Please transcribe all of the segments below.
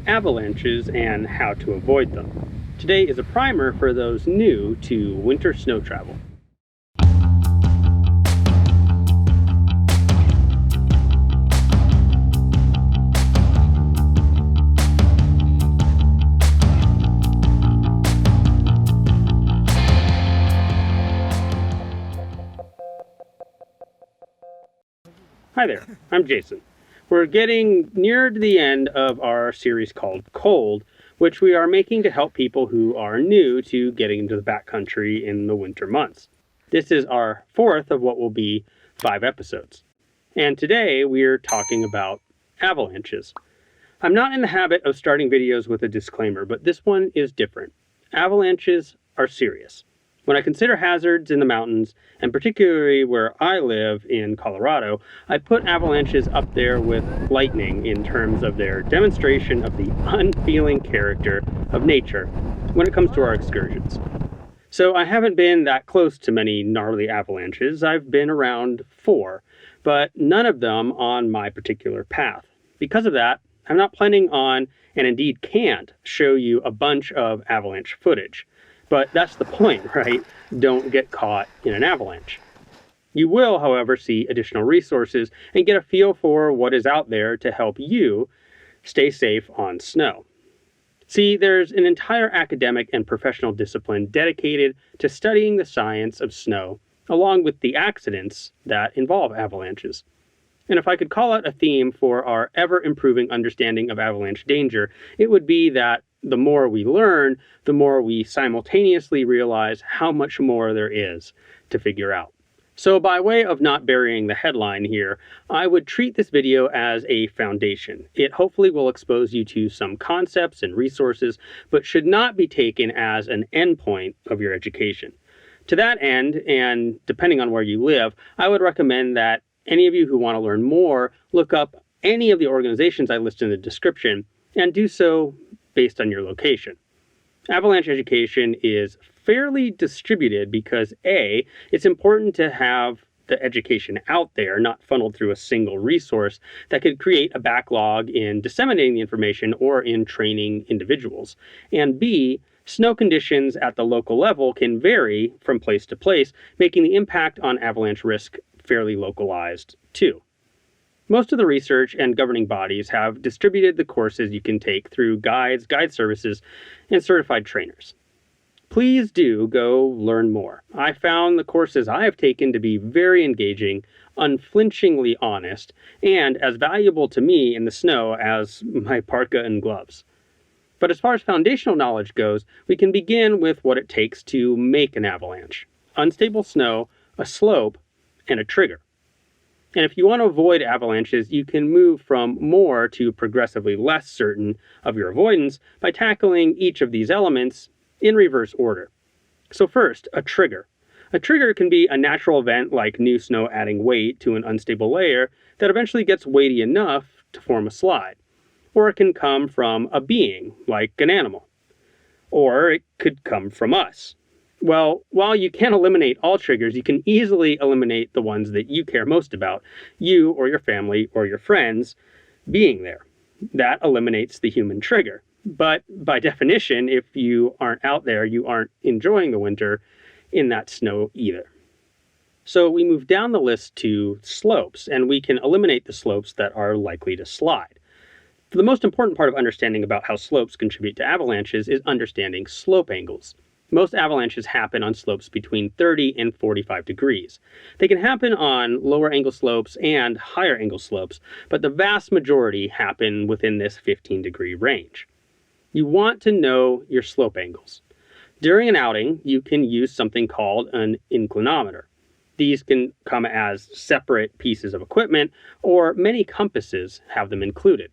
avalanches and how to avoid them. Today is a primer for those new to winter snow travel. Hi there, I'm Jason. We're getting near to the end of our series called Cold, which we are making to help people who are new to getting into the backcountry in the winter months. This is our fourth of what will be 5 episodes. And today we're talking about avalanches. I'm not in the habit of starting videos with a disclaimer, but this one is different. Avalanches are serious. When I consider hazards in the mountains, and particularly where I live in Colorado, I put avalanches up there with lightning in terms of their demonstration of the unfeeling character of nature when it comes to our excursions. So I haven't been that close to many gnarly avalanches. I've been around 4, but none of them on my particular path. Because of that, I'm not planning on, and indeed can't, show you a bunch of avalanche footage. But that's the point, right? Don't get caught in an avalanche. You will, however, see additional resources and get a feel for what is out there to help you stay safe on snow. See, there's an entire academic and professional discipline dedicated to studying the science of snow, along with the accidents that involve avalanches. And if I could call out a theme for our ever-improving understanding of avalanche danger, it would be that the more we learn, the more we simultaneously realize how much more there is to figure out. So by way of not burying the headline here, I would treat this video as a foundation. It hopefully will expose you to some concepts and resources, but should not be taken as an endpoint of your education. To that end, and depending on where you live, I would recommend that any of you who want to learn more look up any of the organizations I list in the description and do so based on your location. Avalanche education is fairly distributed because A, it's important to have the education out there, not funneled through a single resource that could create a backlog in disseminating the information or in training individuals. And B, snow conditions at the local level can vary from place to place, making the impact on avalanche risk fairly localized too. Most of the research and governing bodies have distributed the courses you can take through guides, guide services, and certified trainers. Please do go learn more. I found the courses I have taken to be very engaging, unflinchingly honest, and as valuable to me in the snow as my parka and gloves. But as far as foundational knowledge goes, we can begin with what it takes to make an avalanche: unstable snow, a slope, and a trigger. And if you want to avoid avalanches, you can move from more to progressively less certain of your avoidance by tackling each of these elements in reverse order. So first, a trigger. A trigger can be a natural event like new snow adding weight to an unstable layer that eventually gets weighty enough to form a slide. Or it can come from a being, like an animal. Or it could come from us. Well, while you can't eliminate all triggers, you can easily eliminate the ones that you care most about, you or your family or your friends being there. That eliminates the human trigger. But by definition, if you aren't out there, you aren't enjoying the winter in that snow either. So we move down the list to slopes, and we can eliminate the slopes that are likely to slide. The most important part of understanding about how slopes contribute to avalanches is understanding slope angles. Most avalanches happen on slopes between 30 and 45 degrees. They can happen on lower angle slopes and higher angle slopes, but the vast majority happen within this 15-degree range. You want to know your slope angles. During an outing, you can use something called an inclinometer. These can come as separate pieces of equipment, or many compasses have them included.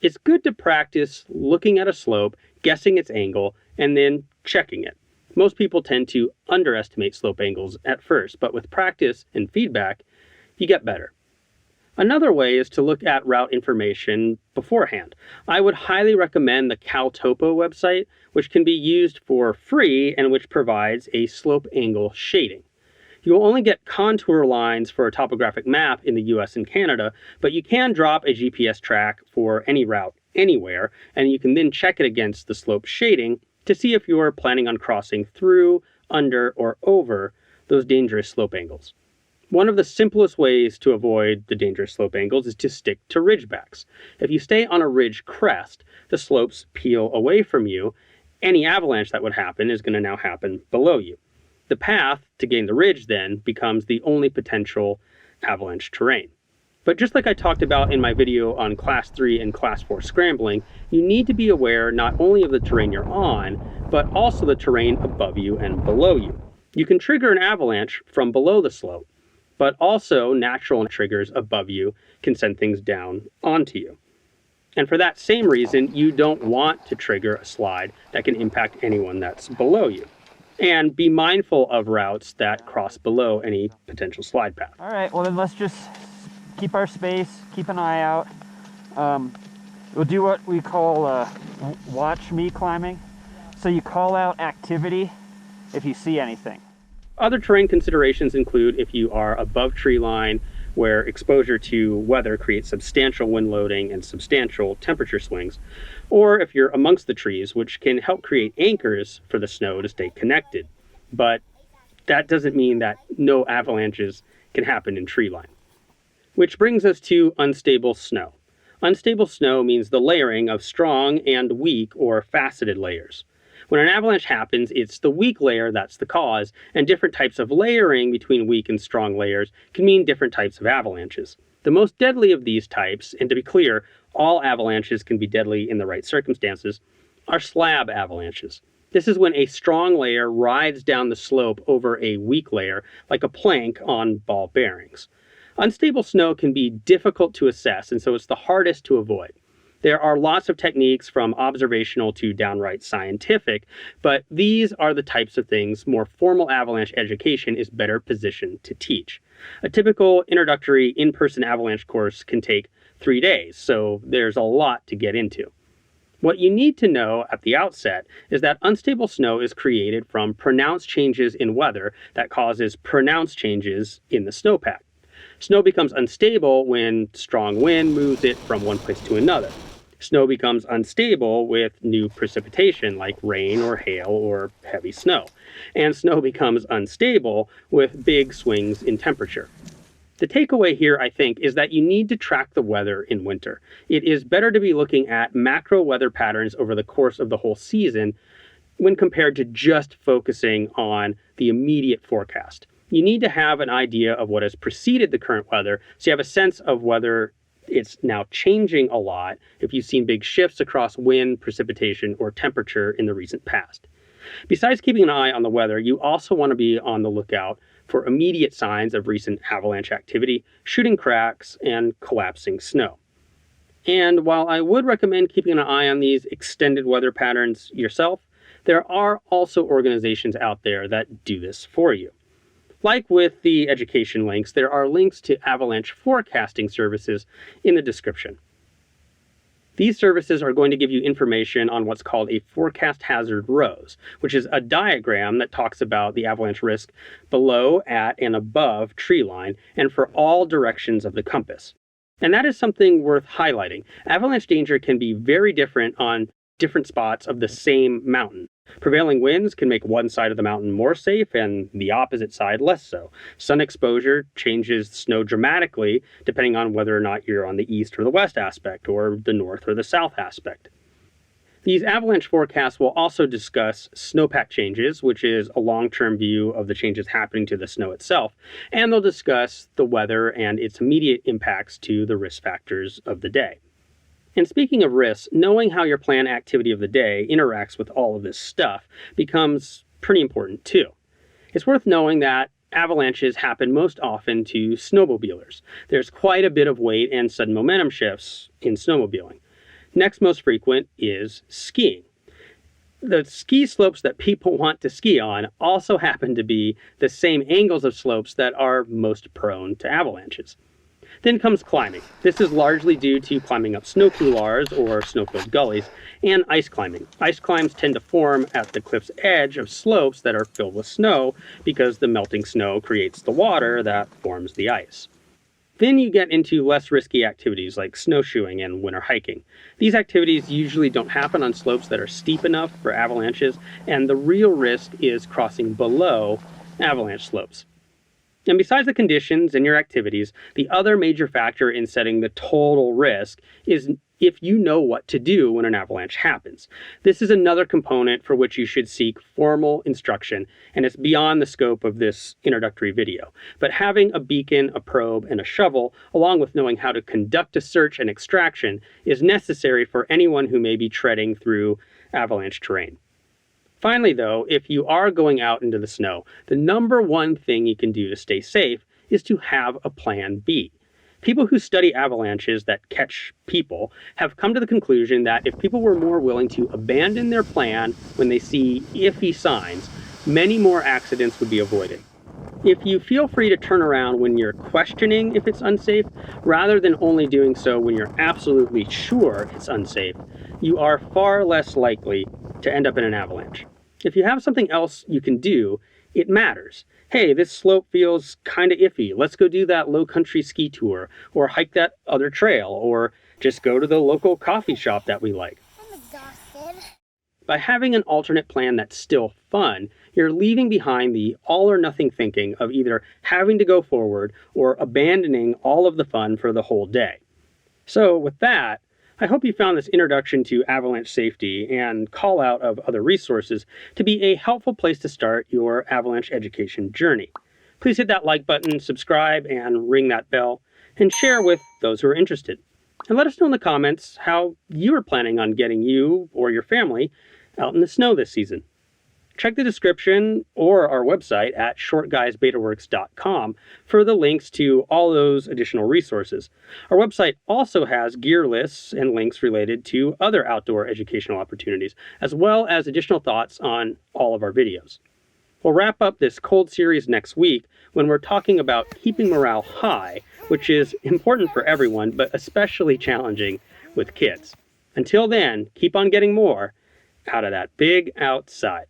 It's good to practice looking at a slope, guessing its angle, and then checking it. Most people tend to underestimate slope angles at first, but with practice and feedback, you get better. Another way is to look at route information beforehand. I would highly recommend the CalTopo website, which can be used for free and which provides a slope angle shading. You will only get contour lines for a topographic map in the US and Canada, but you can drop a GPS track for any route anywhere, and you can then check it against the slope shading to see if you're planning on crossing through, under, or over those dangerous slope angles. One of the simplest ways to avoid the dangerous slope angles is to stick to ridgebacks. If you stay on a ridge crest, the slopes peel away from you. Any avalanche that would happen is going to now happen below you. The path to gain the ridge then becomes the only potential avalanche terrain. But just like I talked about in my video on Class 3 and Class 4 scrambling, you need to be aware not only of the terrain you're on, but also the terrain above you and below you. You can trigger an avalanche from below the slope, but also natural triggers above you can send things down onto you. And for that same reason, you don't want to trigger a slide that can impact anyone that's below you. And be mindful of routes that cross below any potential slide path. All right, well then let's just keep our space, keep an eye out. We'll do what we call watch me climbing. So you call out activity if you see anything. Other terrain considerations include if you are above tree line, where exposure to weather creates substantial wind loading and substantial temperature swings, or if you're amongst the trees, which can help create anchors for the snow to stay connected. But that doesn't mean that no avalanches can happen in tree line. Which brings us to unstable snow. Unstable snow means the layering of strong and weak or faceted layers. When an avalanche happens, it's the weak layer that's the cause, and different types of layering between weak and strong layers can mean different types of avalanches. The most deadly of these types, and to be clear, all avalanches can be deadly in the right circumstances, are slab avalanches. This is when a strong layer rides down the slope over a weak layer, like a plank on ball bearings. Unstable snow can be difficult to assess, and so it's the hardest to avoid. There are lots of techniques from observational to downright scientific, but these are the types of things more formal avalanche education is better positioned to teach. A typical introductory in-person avalanche course can take 3 days, so there's a lot to get into. What you need to know at the outset is that unstable snow is created from pronounced changes in weather that causes pronounced changes in the snowpack. Snow becomes unstable when strong wind moves it from one place to another. Snow becomes unstable with new precipitation like rain or hail or heavy snow. And snow becomes unstable with big swings in temperature. The takeaway here, I think, is that you need to track the weather in winter. It is better to be looking at macro weather patterns over the course of the whole season when compared to just focusing on the immediate forecast. You need to have an idea of what has preceded the current weather so you have a sense of whether it's now changing a lot if you've seen big shifts across wind, precipitation, or temperature in the recent past. Besides keeping an eye on the weather, you also want to be on the lookout for immediate signs of recent avalanche activity, shooting cracks, and collapsing snow. And while I would recommend keeping an eye on these extended weather patterns yourself, there are also organizations out there that do this for you. Like with the education links, there are links to avalanche forecasting services in the description. These services are going to give you information on what's called a forecast hazard rose, which is a diagram that talks about the avalanche risk below, at, and above tree line, and for all directions of the compass. And that is something worth highlighting. Avalanche danger can be very different on different spots of the same mountain. Prevailing winds can make one side of the mountain more safe and the opposite side less so. Sun exposure changes snow dramatically depending on whether or not you're on the east or the west aspect or the north or the south aspect. These avalanche forecasts will also discuss snowpack changes, which is a long-term view of the changes happening to the snow itself, and they'll discuss the weather and its immediate impacts to the risk factors of the day. And speaking of risks, knowing how your planned activity of the day interacts with all of this stuff becomes pretty important too. It's worth knowing that avalanches happen most often to snowmobilers. There's quite a bit of weight and sudden momentum shifts in snowmobiling. Next most frequent is skiing. The ski slopes that people want to ski on also happen to be the same angles of slopes that are most prone to avalanches. Then comes climbing. This is largely due to climbing up snow couloirs or snow-filled gullies, and ice climbing. Ice climbs tend to form at the cliff's edge of slopes that are filled with snow because the melting snow creates the water that forms the ice. Then you get into less risky activities like snowshoeing and winter hiking. These activities usually don't happen on slopes that are steep enough for avalanches, and the real risk is crossing below avalanche slopes. And besides the conditions and your activities, the other major factor in setting the total risk is if you know what to do when an avalanche happens. This is another component for which you should seek formal instruction, and it's beyond the scope of this introductory video. But having a beacon, a probe, and a shovel, along with knowing how to conduct a search and extraction, is necessary for anyone who may be treading through avalanche terrain. Finally, though, if you are going out into the snow, the number one thing you can do to stay safe is to have a plan B. People who study avalanches that catch people have come to the conclusion that if people were more willing to abandon their plan when they see iffy signs, many more accidents would be avoided. If you feel free to turn around when you're questioning if it's unsafe, rather than only doing so when you're absolutely sure it's unsafe, you are far less likely to end up in an avalanche. If you have something else you can do, it matters. Hey, this slope feels kind of iffy. Let's go do that low country ski tour, or hike that other trail, or just go to the local coffee shop that we like. I'm exhausted. By having an alternate plan that's still fun, you're leaving behind the all or nothing thinking of either having to go forward or abandoning all of the fun for the whole day. So with that, I hope you found this introduction to avalanche safety and call out of other resources to be a helpful place to start your avalanche education journey. Please hit that like button, subscribe, and ring that bell, and share with those who are interested. And let us know in the comments how you are planning on getting you or your family out in the snow this season. Check the description or our website at shortguysbetaworks.com for the links to all those additional resources. Our website also has gear lists and links related to other outdoor educational opportunities, as well as additional thoughts on all of our videos. We'll wrap up this cold series next week when we're talking about keeping morale high, which is important for everyone, but especially challenging with kids. Until then, keep on getting more out of that big outside.